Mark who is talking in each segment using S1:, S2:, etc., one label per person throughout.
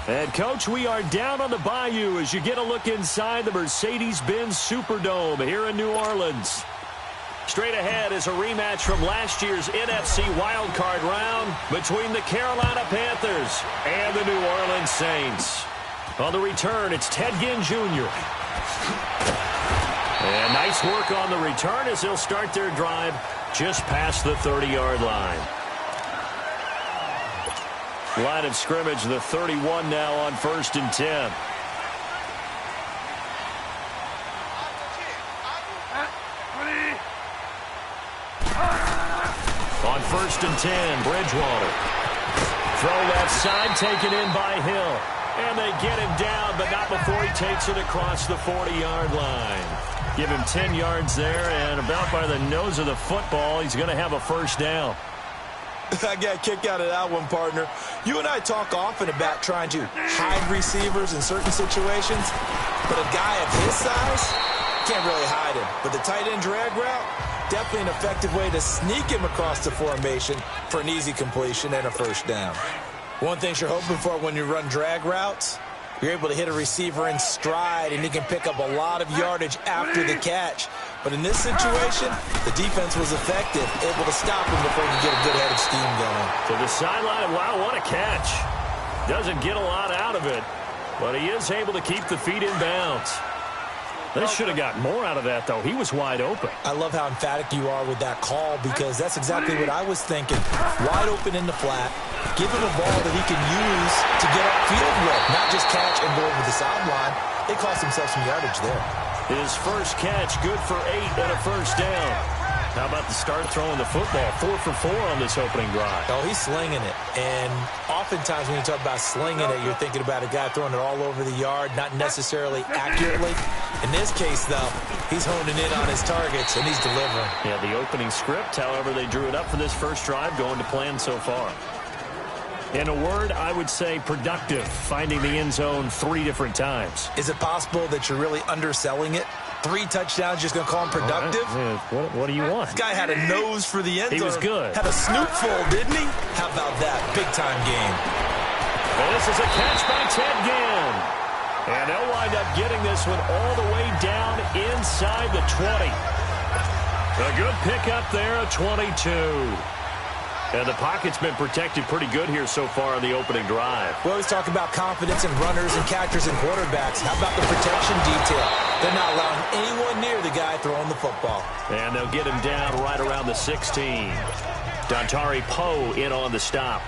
S1: And, Coach, we are down on the bayou as you get a look inside the Mercedes-Benz Superdome here in New Orleans. Straight ahead is a rematch from last year's NFC wildcard round between the Carolina Panthers and the New Orleans Saints. On the return, it's Ted Ginn Jr. And nice work on the return as they'll start their drive just past the 30-yard line. Line of scrimmage, the 31 now on 1st and 10. On 1st and 10, Bridgewater. Throw left side, taken in by Hill. And they get him down, but not before he takes it across the 40-yard line. Give him 10 yards there, and about by the nose of the football, he's going to have a first down.
S2: I got a kick out of that one, partner. You and I talk often about trying to hide receivers in certain situations, but a guy of his size can't really hide him. But the tight end drag route, definitely an effective way to sneak him across the formation for an easy completion and a first down. One thing you're hoping for when you run drag routes, you're able to hit a receiver in stride, and he can pick up a lot of yardage after the catch. But in this situation, the defense was effective, able to stop him before he could get a good head of steam going.
S1: To the sideline, wow, what a catch. Doesn't get a lot out of it, but he is able to keep the feet in bounds. They should have got more out of that, though. He was wide open.
S2: I love how emphatic you are with that call, because that's exactly what I was thinking. Wide open in the flat. Give him a ball that he can use to get upfield with, not just catch and go over the sideline. They cost themselves some yardage there.
S1: His first catch, good for 8 and a first down. How about the start throwing the football? 4 for 4 on this opening drive.
S2: Oh, he's slinging it. And oftentimes when you talk about slinging it, you're thinking about a guy throwing it all over the yard, not necessarily accurately. In this case, though, he's honing in on his targets, and he's delivering.
S1: Yeah, the opening script, however, they drew it up for this first drive, going to plan so far. In a word, I would say productive, finding the end zone 3 different times.
S2: Is it possible that you're really underselling it? 3 touchdowns, just going to call him productive?
S1: Right. Yeah, what do you want?
S2: This guy had a nose for the end zone.
S1: He was good.
S2: Had a snoot full, didn't he? How about that? Big-time game.
S1: Well, this is a catch by Ted Ginn. And they'll wind up getting this one all the way down inside the 20. A good pickup there, a 22. And the pocket's been protected pretty good here so far on the opening drive.
S2: We always talk about confidence in runners and catchers and quarterbacks. How about the protection detail? They're not allowing anyone near the guy throwing the football.
S1: And they'll get him down right around the 16. Dontari Poe in on the stop.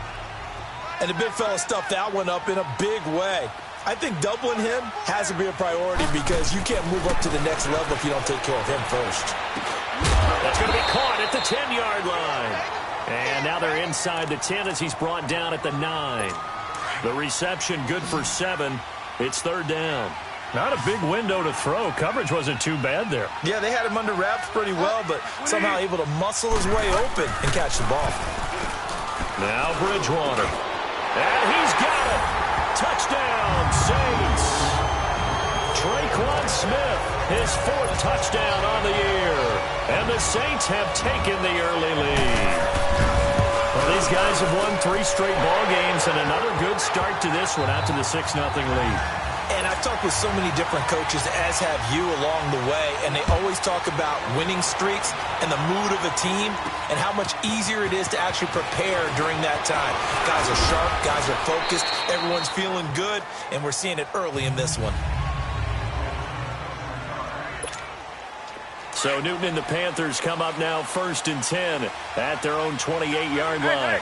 S2: And the big fella stuffed that one up in a big way. I think doubling him has to be a priority, because you can't move up to the next level if you don't take care of him first.
S1: That's going to be caught at the 10-yard line. And now they're inside the 10 as he's brought down at the 9. The reception good for 7. It's 3rd down. Not a big window to throw. Coverage wasn't too bad there.
S2: Yeah, they had him under wraps pretty well, but somehow able to muscle his way open and catch the ball.
S1: Now Bridgewater. And he's got it. Touchdown, Saints. Traquan Smith, his 4th touchdown on the year. And the Saints have taken the early lead. Well, these guys have won 3 straight ball games, and another good start to this one out to the 6-0 lead.
S2: And I've talked with so many different coaches, as have you, along the way, and they always talk about winning streaks and the mood of a team and how much easier it is to actually prepare during that time. Guys are sharp, guys are focused, everyone's feeling good, and we're seeing it early in this one.
S1: So Newton and the Panthers come up now 1st and 10 at their own 28-yard line.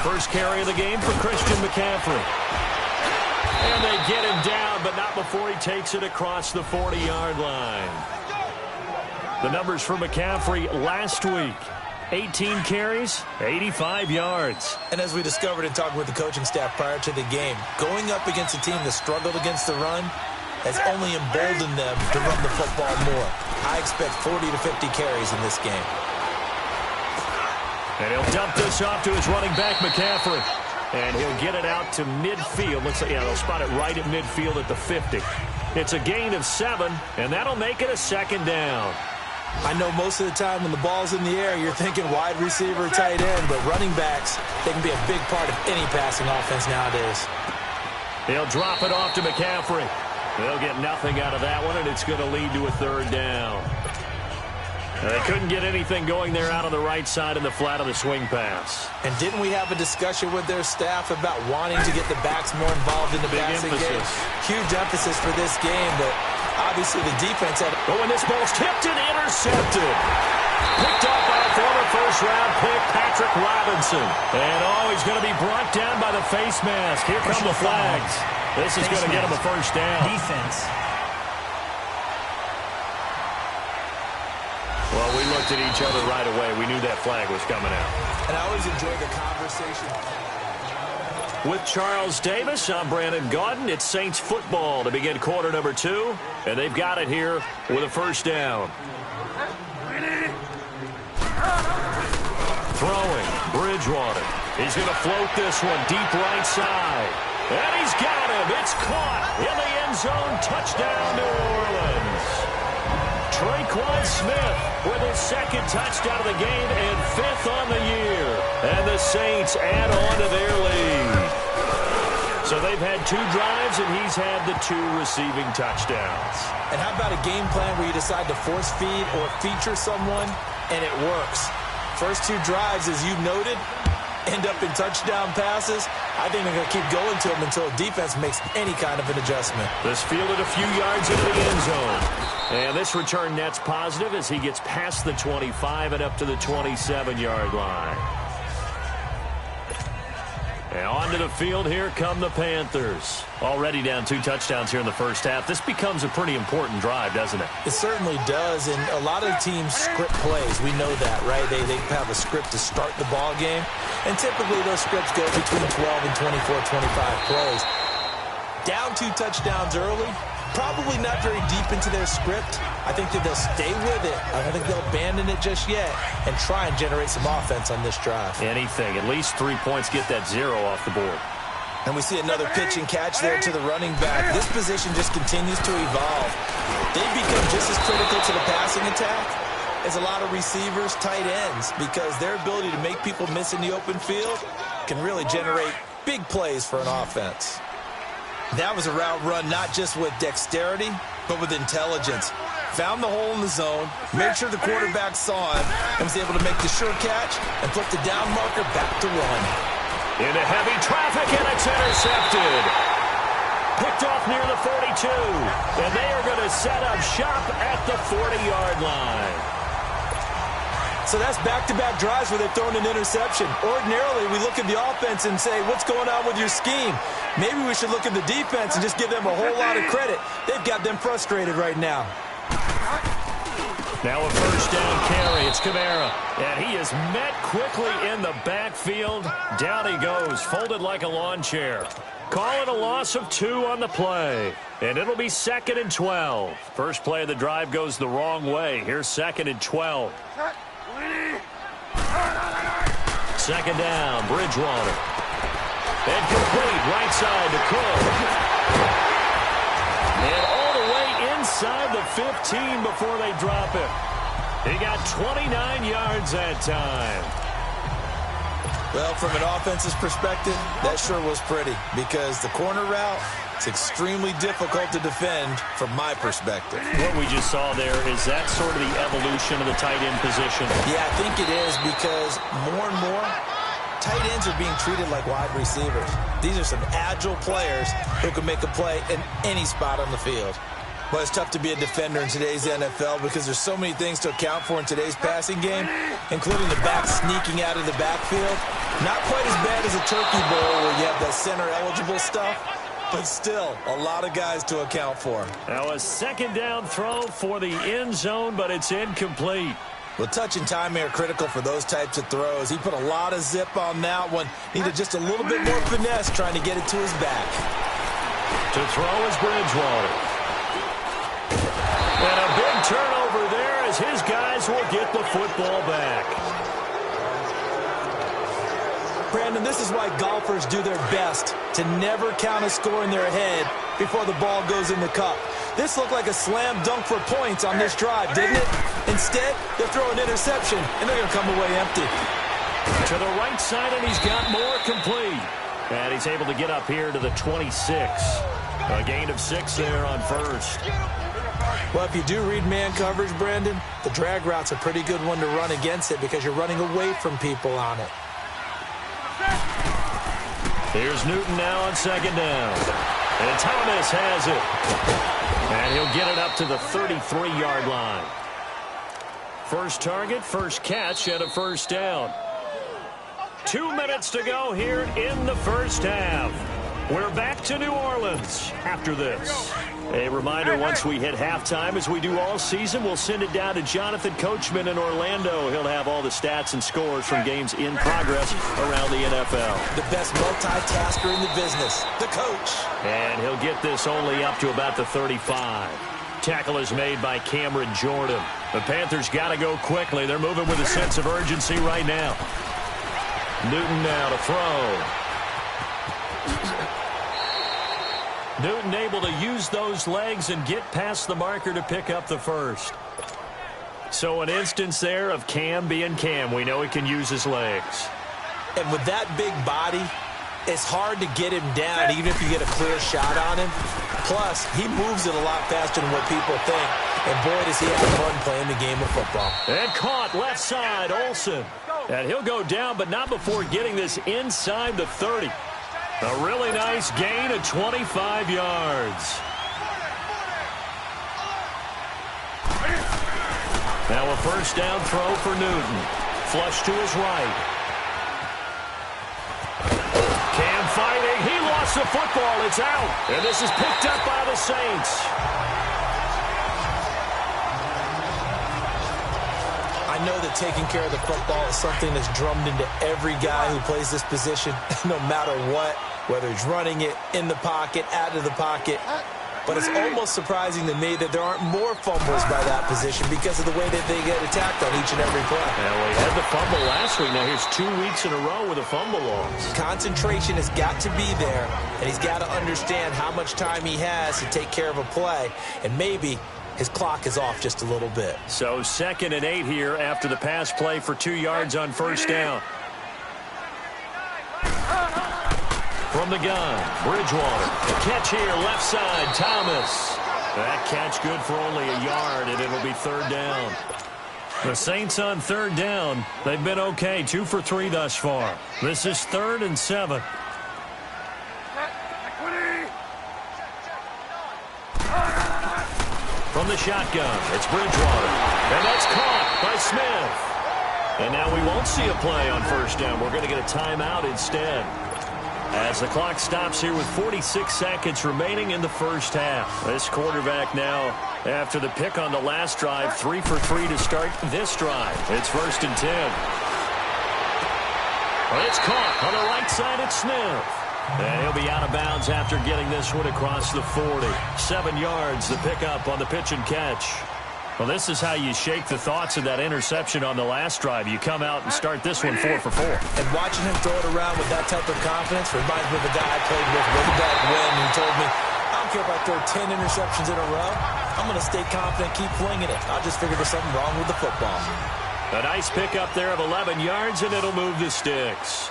S1: First carry of the game for Christian McCaffrey. And they get him down, but not before he takes it across the 40-yard line. The numbers for McCaffrey last week. 18 carries, 85 yards.
S2: And as we discovered in talking with the coaching staff prior to the game, going up against a team that struggled against the run has only emboldened them to run the football more. I expect 40 to 50 carries in this game.
S1: And he'll dump this off to his running back, McCaffrey. And he'll get it out to midfield. Looks like, yeah, they'll spot it right at midfield at the 50. It's a gain of 7, and that'll make it a 2nd down.
S2: I know most of the time when the ball's in the air, you're thinking wide receiver, tight end, but running backs, they can be a big part of any passing offense nowadays.
S1: He'll drop it off to McCaffrey. They'll get nothing out of that one, and it's going to lead to a third down. They couldn't get anything going there out on the right side in the flat of the swing pass.
S2: And didn't we have a discussion with their staff about wanting to get the backs more involved in the passing game? Huge emphasis for this game, but obviously the defense had...
S1: Oh, and this ball's tipped and intercepted. Picked off by a former first-round pick, Patrick Robinson. And, he's going to be brought down by the face mask. Here come the flags. This is going to get him a first down.
S3: Defense.
S1: Well, we looked at each other right away. We knew that flag was coming out.
S2: And I always enjoy the conversation.
S1: With Charles Davis, I'm Brandon Gaudin. It's Saints football to begin quarter number 2. And they've got it here with a first down. Throwing, Bridgewater. He's going to float this one deep right side. And he's got him. It's caught in the end zone. Touchdown, New Orleans. Traquan Smith with his second touchdown of the game and 5th on the year. And the Saints add on to their lead. So they've had 2 drives, and he's had the 2 receiving touchdowns.
S2: And how about a game plan where you decide to force feed or feature someone, and it works? First 2 drives, as you noted, end up in touchdown passes. I think they're going to keep going to them until defense makes any kind of an adjustment.
S1: This fielded a few yards into the end zone. And this return net's positive as he gets past the 25 and up to the 27-yard line. And onto the field, here come the Panthers. Already down 2 touchdowns here in the first half. This becomes a pretty important drive, doesn't it?
S2: It certainly does, and a lot of teams script plays. We know that, right? They have a script to start the ball game, and typically those scripts go between 12 and 24, 25 plays. Down 2 touchdowns early, probably not very deep into their script. I think that they'll stay with it. I don't think they'll abandon it just yet and try and generate some offense on this drive.
S1: Anything. At least 3 points, get that 0 off the board.
S2: And we see another pitch and catch there to the running back. This position just continues to evolve. They've become just as critical to the passing attack as a lot of receivers, tight ends, because their ability to make people miss in the open field can really generate big plays for an offense. That was a route run not just with dexterity, but with intelligence. Found the hole in the zone, made sure the quarterback saw him, and was able to make the sure catch and flip the down marker back to run.
S1: Into heavy traffic, and it's intercepted. Picked off near the 42, and they are going to set up shop at the 40-yard line.
S2: So that's back-to-back drives where they've thrown an interception. Ordinarily, we look at the offense and say, what's going on with your scheme? Maybe we should look at the defense and just give them a whole lot of credit. They've got them frustrated right now.
S1: Now a first down carry. It's Kamara. And he is met quickly in the backfield. Down he goes, folded like a lawn chair. Call it a loss of 2 on the play. And it'll be 2nd and 12. First play of the drive goes the wrong way. Here's 2nd and 12. 2nd down, Bridgewater. And complete right side to Cook. And all the way inside the 15 before they drop it. He got 29 yards that time.
S2: Well, from an offense's perspective, that sure was pretty because the corner route is extremely difficult to defend from my perspective.
S1: What we just saw there, is that sort of the evolution of the tight end position?
S2: Yeah, I think it is because more and more tight ends are being treated like wide receivers. These are some agile players who can make a play in any spot on the field. Well, it's tough to be a defender in today's NFL because there's so many things to account for in today's passing game, including the back sneaking out of the backfield. Not quite as bad as a turkey bowl where you have that center-eligible stuff, but still a lot of guys to account for.
S1: Now a 2nd down throw for the end zone, but it's incomplete.
S2: Well, touch and timing are critical for those types of throws. He put a lot of zip on that one. Needed just a little bit more finesse trying to get it to his back.
S1: To throw is Bridgewater. And a big turnover there as his guys will get the football back.
S2: Brandon, this is why golfers do their best to never count a score in their head before the ball goes in the cup. This looked like a slam dunk for points on this drive, didn't it? Instead, they're throwing an interception, and they're going to come away empty.
S1: To the right side, and he's got more complete. And he's able to get up here to the 26. A gain of 6 there on first.
S2: Well, if you do read man coverage, Brandon, the drag route's a pretty good one to run against it because you're running away from people on it.
S1: Here's Newton now on second down. And Thomas has it. And he'll get it up to the 33-yard line. First target, first catch, and a first down. 2 minutes to go here in the first half. We're back to New Orleans after this. A reminder, once we hit halftime, as we do all season, we'll send it down to Jonathan Coachman in Orlando. He'll have all the stats and scores from games in progress around the NFL.
S2: The best multitasker in the business, the coach.
S1: And he'll get this only up to about the 35. Tackle is made by Cameron Jordan. The Panthers got to go quickly. They're moving with a sense of urgency right now. Newton now to throw. Newton able to use those legs and get past the marker to pick up the first. So an instance there of Cam being Cam. We know he can use his legs.
S2: And with that big body, it's hard to get him down even if you get a clear shot on him. Plus, he moves it a lot faster than what people think. And boy, does he have fun playing the game of football.
S1: And caught left side, Olsen. And he'll go down, but not before getting this inside the 30. A really nice gain of 25 yards. Now a first down throw for Newton. Flush to his right. Cam fighting. He lost the football. It's out. And this is picked up by the Saints.
S2: I know that taking care of the football is something that's drummed into every guy who plays this position, no matter what, whether he's running it, in the pocket, out of the pocket. But it's almost surprising to me that there aren't more fumbles by that position because of the way that they get attacked on each and every play.
S1: Yeah, well, he had the fumble last week. Now here's 2 weeks in a row with a fumble loss.
S2: Concentration has got to be there, and he's got to understand how much time he has to take care of a play, and maybe his clock is off just a little bit.
S1: So 2nd and 8 here after the pass play for 2 yards on first down. From the gun, Bridgewater. The catch here, left side, Thomas. That catch good for only a yard, and it'll be 3rd down. The Saints on 3rd down. They've been okay, 2 for 3 thus far. This is 3rd and 7. From the shotgun, it's Bridgewater. And that's caught by Smith. And now we won't see a play on first down. We're going to get a timeout instead. As the clock stops here with 46 seconds remaining in the first half. This quarterback now, after the pick on the last drive, 3 for 3 to start this drive. It's 1st and 10. It's caught on the right side at Smith. And he'll be out of bounds after getting this one across the 40. 7 yards, the pickup on the pitch and catch. Well, this is how you shake the thoughts of that interception on the last drive. You come out and start this one 4 for 4.
S2: And watching him throw it around with that type of confidence reminds me of a guy I played with way back when who told me, I don't care if I throw 10 interceptions in a row. I'm going to stay confident, keep flinging it. I just figured there's something wrong with the football.
S1: A nice pickup there of 11 yards, and it'll move the sticks.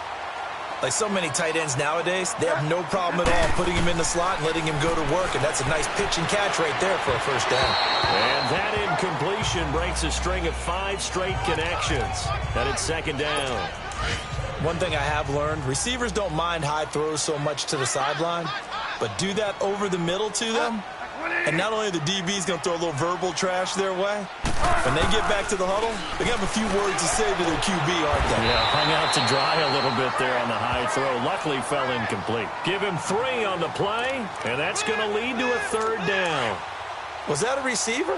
S2: Like so many tight ends nowadays, they have no problem at all putting him in the slot and letting him go to work, and that's a nice pitch and catch right there for a first down.
S1: And that incompletion breaks a string of 5 straight connections. And it's 2nd down.
S2: One thing I have learned, receivers don't mind high throws so much to the sideline, but do that over the middle to them, and not only the DB's going to throw a little verbal trash their way, when they get back to the huddle, they have a few words to say to their QB, aren't they?
S1: Yeah, hung out to dry a little bit there on the high throw. Luckily fell incomplete. Give him 3 on the play, and that's going to lead to a 3rd down.
S2: Was that a receiver?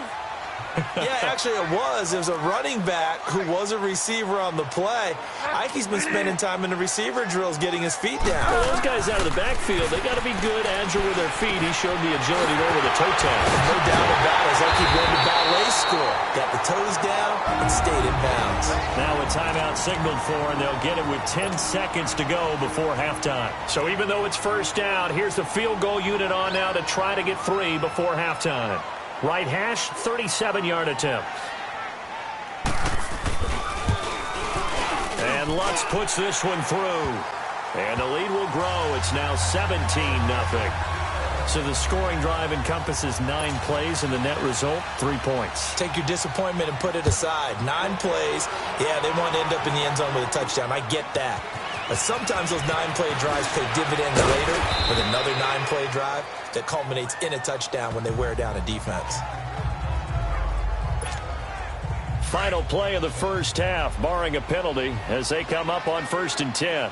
S2: Yeah, actually it was. It was a running back who was a receiver on the play. Ike's been spending time in the receiver drills getting his feet down.
S1: Well, those guys out of the backfield, they got to be good, agile with their feet. He showed the agility there with a toe tap.
S2: No doubt about it. It's like he went to ballet school. Got the toes down and stayed in bounds.
S1: Now a timeout signaled for, and they'll get it with 10 seconds to go before halftime. So even though it's first down, here's the field goal unit on now to try to get 3 before halftime. Right hash, 37-yard attempt. And Lutz puts this one through. And the lead will grow. It's now 17-0. So the scoring drive encompasses 9 plays, and the net result, 3 points.
S2: Take your disappointment and put it aside. 9 plays. Yeah, they want to end up in the end zone with a touchdown. I get that. But sometimes those 9-play drives pay dividends later with another 9-play drive that culminates in a touchdown when they wear down a defense.
S1: Final play of the first half, barring a penalty, as they come up on 1st and 10.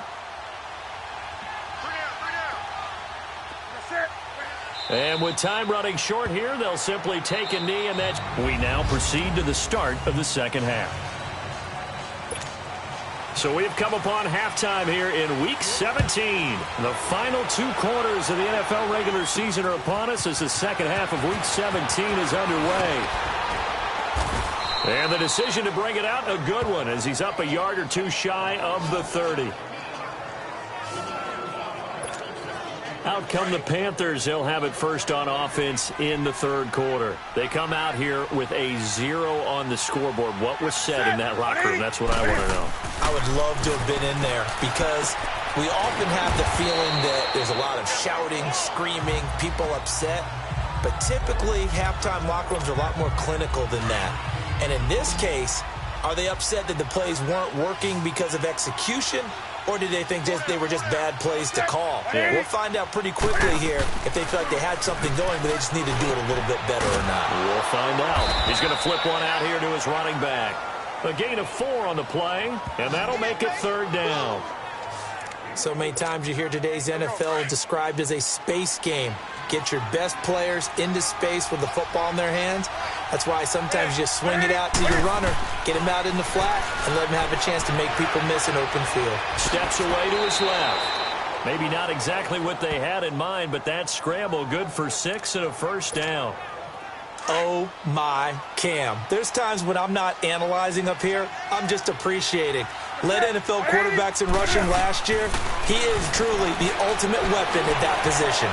S1: And with time running short here, they'll simply take a knee, and we now proceed to the start of the second half. So we've come upon halftime here in Week 17. The final 2 quarters of the NFL regular season are upon us as the second half of Week 17 is underway. And the decision to bring it out, a good one, as he's up a yard or 2 shy of the 30. Out come the Panthers. They'll have it first on offense in the third quarter. They come out here with a 0 on the scoreboard. What was said in that locker room? That's what I want to know.
S2: I would love to have been in there because we often have the feeling that there's a lot of shouting, screaming, people upset. But typically, halftime locker rooms are a lot more clinical than that. And in this case, are they upset that the plays weren't working because of execution? Or did they think they were just bad plays to call? Yeah. We'll find out pretty quickly here if they feel like they had something going, but they just need to do it a little bit better or not.
S1: We'll find out. He's going to flip one out here to his running back. A gain of 4 on the play, and that'll make it 3rd down.
S2: So many times you hear today's NFL described as a space game. Get your best players into space with the football in their hands. That's why sometimes you just swing it out to your runner, get him out in the flat, and let him have a chance to make people miss an open field.
S1: Steps away to his left. Maybe not exactly what they had in mind, but that scramble good for 6 and a first down.
S2: Oh, my Cam. There's times when I'm not analyzing up here. I'm just appreciating. Led NFL quarterbacks in rushing last year. He is truly the ultimate weapon at that position.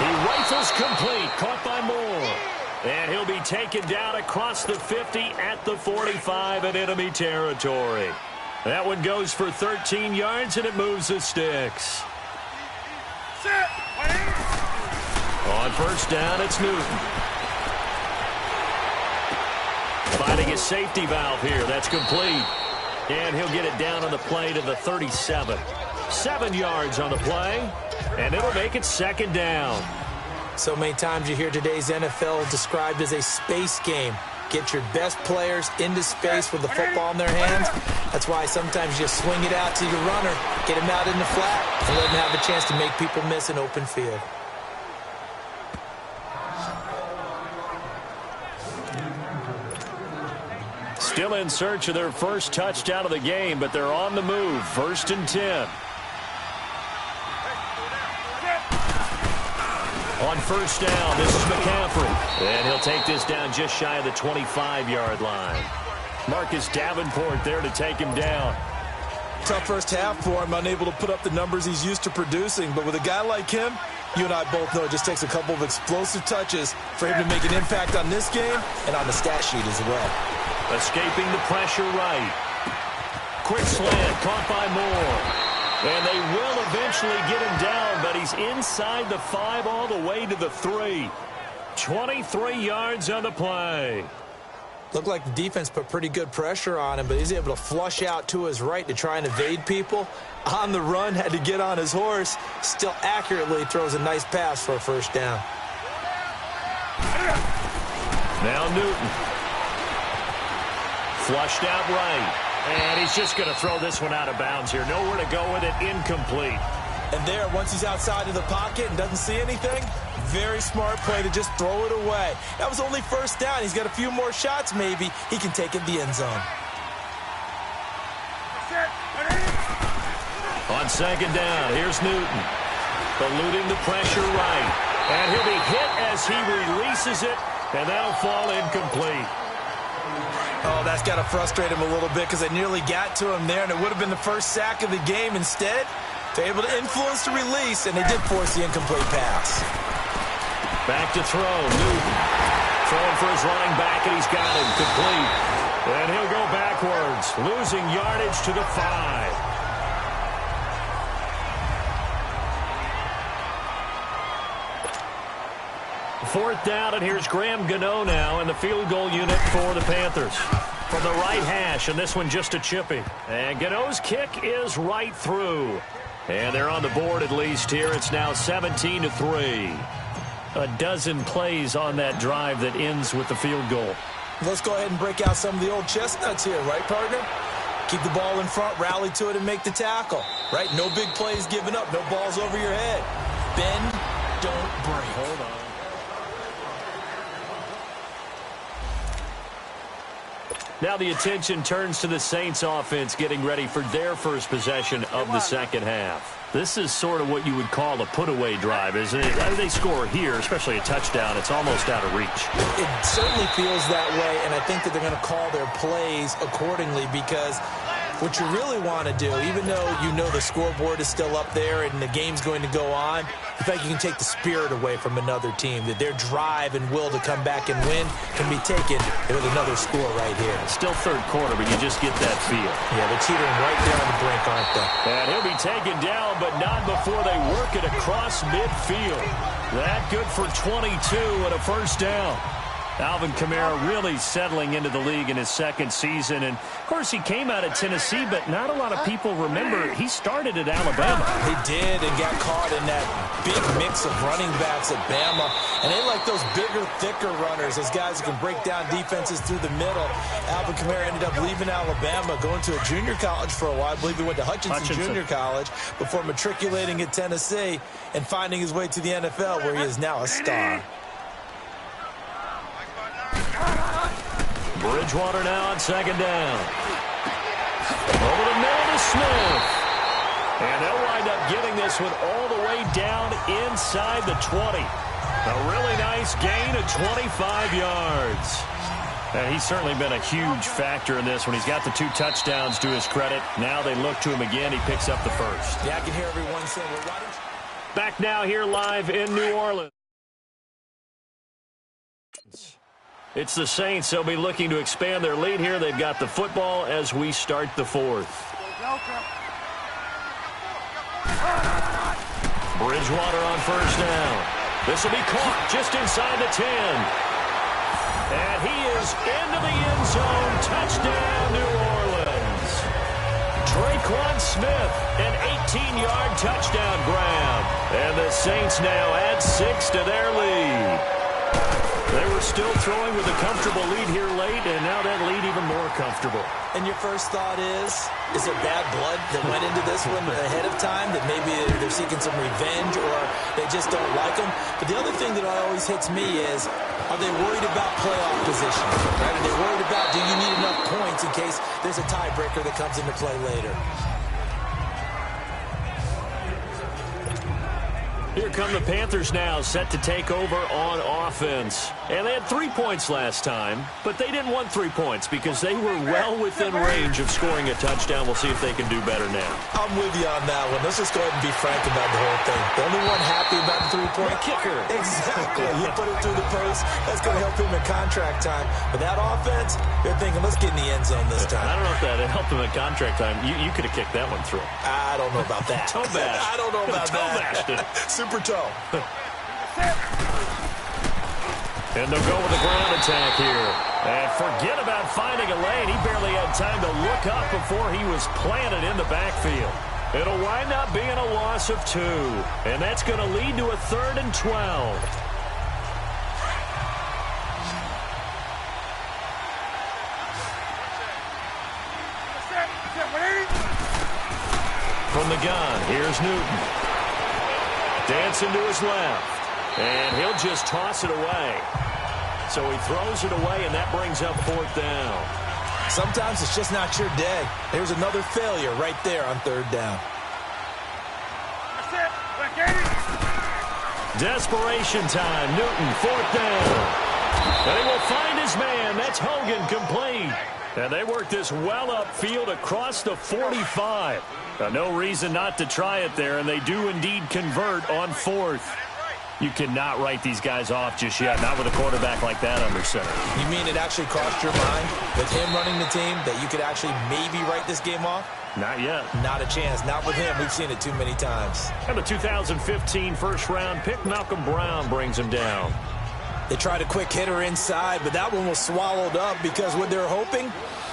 S1: He rifles complete, caught by Moore. And he'll be taken down across the 50 at the 45 in enemy territory. That one goes for 13 yards, and it moves the sticks. On first down, it's Newton. Finding a safety valve here. That's complete. And he'll get it down on the play to the 37. 7 yards on the play, and it'll make it 2nd down.
S2: So many times you hear today's NFL described as a space game. Get your best players into space with the football in their hands. That's why sometimes you just swing it out to your runner, get him out in the flat, and let him have a chance to make people miss an open field.
S1: Still in search of their first touchdown of the game, but they're on the move. 1st and 10. On first down, this is McCaffrey. And he'll take this down just shy of the 25-yard line. Marcus Davenport there to take him down.
S2: Tough first half for him, unable to put up the numbers he's used to producing. But with a guy like him, you and I both know it just takes a couple of explosive touches for him to make an impact on this game and on the stat sheet as well.
S1: Escaping the pressure right. Quick slant caught by Moore. And they will eventually get him down, but he's inside the 5 all the way to the 3. 23 yards on the play.
S2: Looked like the defense put pretty good pressure on him, but he's able to flush out to his right to try and evade people. On the run, had to get on his horse. Still accurately throws a nice pass for a first down.
S1: Now Newton. Flushed out right. And he's just going to throw this one out of bounds here. Nowhere to go with it. Incomplete.
S2: And there, once he's outside of the pocket and doesn't see anything, very smart play to just throw it away. That was only first down. He's got a few more shots maybe. He can take it in the end zone.
S1: On second down, here's Newton. Eluding the pressure right. And he'll be hit as he releases it, and that'll fall incomplete.
S2: Oh, that's got to frustrate him a little bit because they nearly got to him there, and it would have been the first sack of the game. Instead, they're able to influence the release, and they did force the incomplete pass.
S1: Back to throw. Newton throwing for his running back, and he's got him complete. And he'll go backwards, losing yardage to the 5. Fourth down, and here's Graham Gano now in the field goal unit for the Panthers. From the right hash, and this one just a chippy. And Gano's kick is right through. And they're on the board at least here. It's now 17-3. A dozen plays on that drive that ends with the field goal.
S2: Let's go ahead and break out some of the old chestnuts here, right, partner? Keep the ball in front, rally to it, and make the tackle. Right? No big plays given up. No balls over your head. Bend, don't break.
S1: Hold on. Now the attention turns to the Saints offense getting ready for their first possession of the second half. This is sort of what you would call a put-away drive, isn't it? They score here, especially a touchdown. It's almost out of reach.
S2: It certainly feels that way, and I think that they're going to call their plays accordingly because what you really want to do, even though you know the scoreboard is still up there and the game's going to go on, the fact you can take the spirit away from another team, that their drive and will to come back and win can be taken with another score right here.
S1: Still third quarter, but you just get that feel.
S2: Yeah, they're teetering right there on the brink, aren't they?
S1: And he'll be taken down, but not before they work it across midfield. That good for 22 and a first down. Alvin Kamara really settling into the league in his second season. And, of course, he came out of Tennessee, but not a lot of people remember he started at Alabama.
S2: He did and got caught in that big mix of running backs at Bama. And they like those bigger, thicker runners, those guys who can break down defenses through the middle. Alvin Kamara ended up leaving Alabama, going to a junior college for a while. I believe he went to Hutchinson Junior College before matriculating at Tennessee and finding his way to the NFL, where he is now a star.
S1: Bridgewater now on second down. Over the middle to Smith. And they'll wind up getting this one all the way down inside the 20. A really nice gain of 25 yards. And he's certainly been a huge factor in this when he's got the 2 touchdowns to his credit. Now they look to him again. He picks up the first.
S2: Yeah, I can hear everyone saying, well, why don't you...
S1: Back now here live in New Orleans. It's the Saints. They'll be looking to expand their lead here. They've got the football as we start the fourth. Bridgewater on first down. This will be caught just inside the 10. And he is into the end zone. Touchdown, New Orleans. Traquan Smith, an 18-yard touchdown grab. And the Saints now add 6 to their lead. They were still throwing with a comfortable lead here late, and now that lead even more comfortable.
S2: And your first thought is there bad blood that went into this one ahead of time, that maybe they're seeking some revenge or they just don't like them? But the other thing that always hits me is, are they worried about playoff position? Right? Are they worried about, do you need enough points in case there's a tiebreaker that comes into play later?
S1: Here come the Panthers now, set to take over on offense. And they had 3 points last time, but they didn't want 3 points because they were well within range of scoring a touchdown. We'll see if they can do better now.
S2: I'm with you on that one. Let's just go ahead and be frank about the whole thing. The only one happy about the 3-point
S1: kicker.
S2: Exactly. You put it through the post. That's going to help him in contract time. But that offense, they're thinking, let's get in the end zone this time.
S1: I don't know if that helped him in contract time. You could have kicked that one through.
S2: I don't know about that.
S1: Toe bash.
S2: I don't know about that. Super toe.
S1: And they'll go with the ground attack here. And forget about finding a lane. He barely had time to look up before he was planted in the backfield. It'll wind up being a loss of 2. And that's going to lead to a 3rd and 12. From the gun, here's Newton. Dancing to his left. And he'll just toss it away. So he throws it away, and that brings up 4th down.
S2: Sometimes it's just not your day. There's another failure right there on 3rd down.
S1: Desperation time. Newton, 4th down. And he will find his man. That's Hogan, complete. And they work this well upfield across the 45. No reason not to try it there, and they do indeed convert on 4th. You cannot write these guys off just yet, not with a quarterback like that under center.
S2: You mean it actually crossed your mind with him running the team that you could actually maybe write this game off?
S1: Not yet.
S2: Not a chance. Not with him. We've seen it too many times.
S1: And the 2015 first-round pick, Malcolm Brown, brings him down.
S2: They tried a quick hitter inside, but that one was swallowed up because what they're hoping,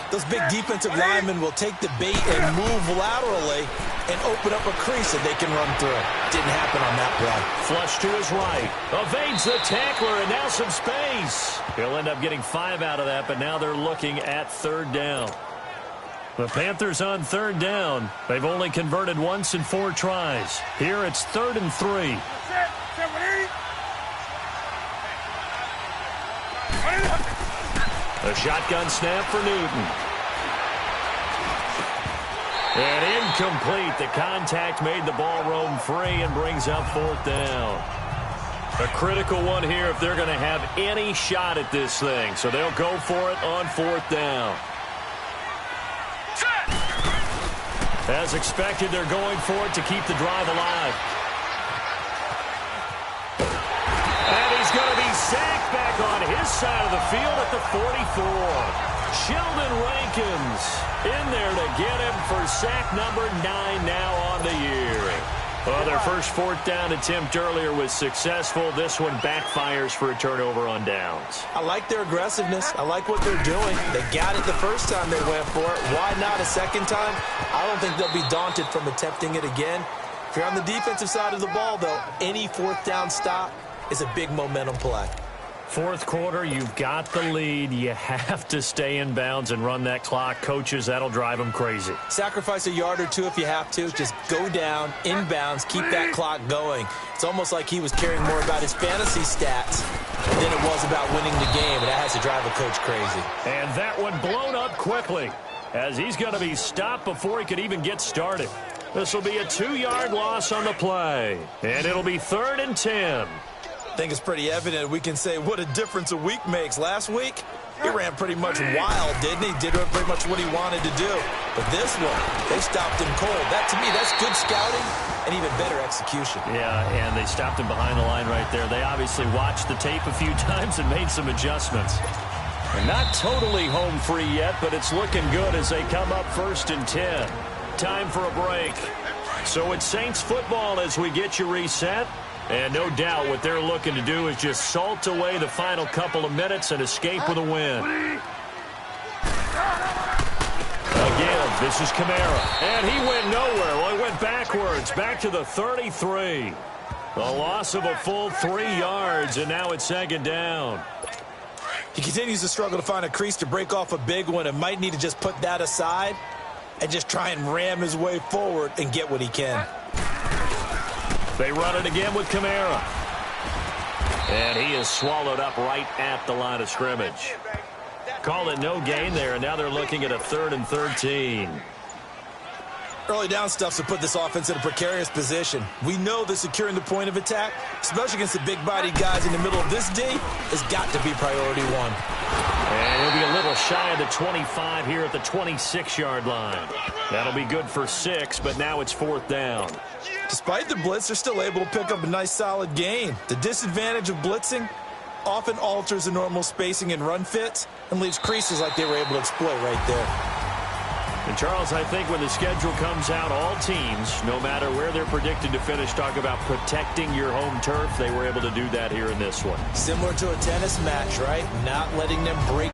S2: those big defensive linemen will take the bait and move laterally and open up a crease that they can run through. Didn't happen on that play.
S1: Flush to his right. Evades the tackler, and now some space. He'll end up getting 5 out of that, but now they're looking at 3rd down. The Panthers on 3rd down. They've only converted once in 4 tries. Here it's 3rd and 3. A shotgun snap for Newton. And incomplete. The contact made the ball roam free and brings up 4th down. A critical one here if they're going to have any shot at this thing. So they'll go for it on 4th down. As expected, they're going for it to keep the drive alive. And he's going to be sacked back on his side of the field at the 44. Sheldon Rankins in there to get him for sack number 9 now on the year. Well, their first 4th down attempt earlier was successful. This one backfires for a turnover on downs.
S2: I like their aggressiveness. I like what they're doing. They got it the first time they went for it. Why not a second time? I don't think they'll be daunted from attempting it again. If you're on the defensive side of the ball, though, any 4th down stop is a big momentum play.
S1: 4th quarter, you've got the lead. You have to stay in bounds and run that clock. Coaches, that'll drive them crazy.
S2: Sacrifice a yard or 2 if you have to. Just go down, in bounds, keep that clock going. It's almost like he was caring more about his fantasy stats than it was about winning the game, and that has to drive a coach crazy.
S1: And that one blown up quickly as he's going to be stopped before he could even get started. This will be a 2-yard loss on the play, and it'll be 3rd and 10.
S2: I think it's pretty evident we can say what a difference a week makes. Last week, he ran pretty much wild, didn't he? Did pretty much what he wanted to do. But this one, they stopped him cold. That, to me, that's good scouting and even better execution.
S1: Yeah, and they stopped him behind the line right there. They obviously watched the tape a few times and made some adjustments. They're not totally home free yet, but it's looking good as they come up 1st and 10. Time for a break. So it's Saints football as we get you reset. And no doubt what they're looking to do is just salt away the final couple of minutes and escape with a win. Again, this is Kamara. And he went nowhere. Well, he went backwards, back to the 33. A loss of a full 3 yards, and now it's 2nd down.
S2: He continues to struggle to find a crease to break off a big one and might need to just put that aside and just try and ram his way forward and get what he can.
S1: They run it again with Kamara. And he is swallowed up right at the line of scrimmage. Call it no gain there, and now they're looking at a 3rd and 13.
S2: Early down stuff to put this offense in a precarious position. We know that securing the point of attack, especially against the big-bodied guys in the middle of this D, has got to be priority 1.
S1: And he'll be a little shy of the 25 here at the 26-yard line. That'll be good for 6, but now it's 4th down.
S2: Despite the blitz, they're still able to pick up a nice, solid gain. The disadvantage of blitzing often alters the normal spacing and run fits and leaves creases like they were able to exploit right there.
S1: And, Charles, I think when the schedule comes out, all teams, no matter where they're predicted to finish, talk about protecting your home turf. They were able to do that here in this one.
S2: Similar to a tennis match, right? Not letting them break